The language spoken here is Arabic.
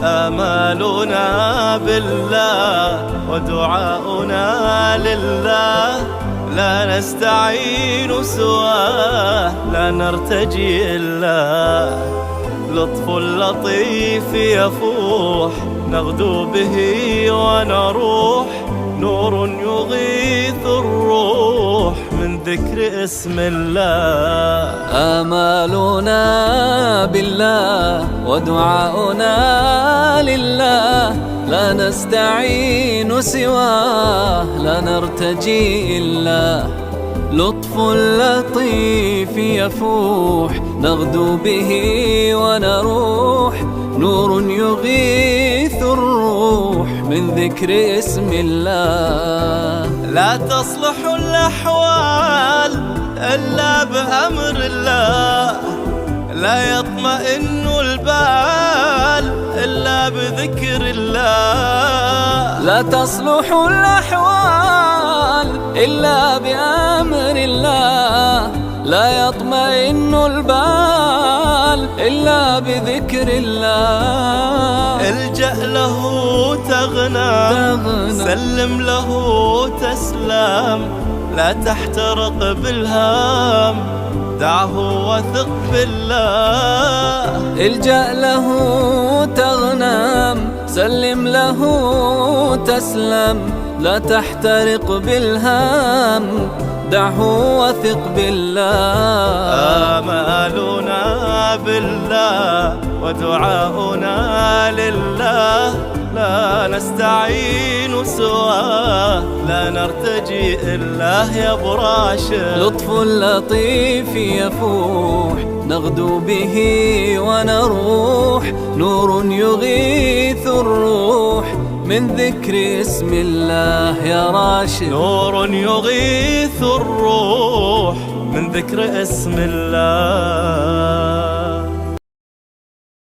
آمالنا بالله ودعاؤنا لله، لا نستعين سواه لا نرتجي إلا. لطف لطيف يفوح نغدو به ونروح، نور يغيث الروح من ذكر اسم الله. آمالنا بالله ودعاؤنا لله، لا نستعين سواه لا نرتجي إلا. لطف لطيف يفوح نغدو به ونروح، نور يغيث الروح من ذكر اسم الله. لا تصلح الأحوال إلا بأمر الله، لا يطمئن البال إلا بذكر الله. لا تصلح الأحوال إلا بأمر الله، لا يطمئن البال إلا بذكر الله. الجأ له تغنى، سلم له تسلم، لا تحترق بالهام، دعه وثق بالله. الجأ له تغنم، سلم له تسلم، لا تحترق بالهام، دعه وثق بالله. آمالنا بالله ودعاؤنا لله، لا نستعين سواه لا نرتجي إلا. يا أبو راشد لطف لطيف يفوح نغدو به ونروح، نور يغيث الروح من ذكر اسم الله. يا راشد نور يغيث الروح من ذكر اسم الله.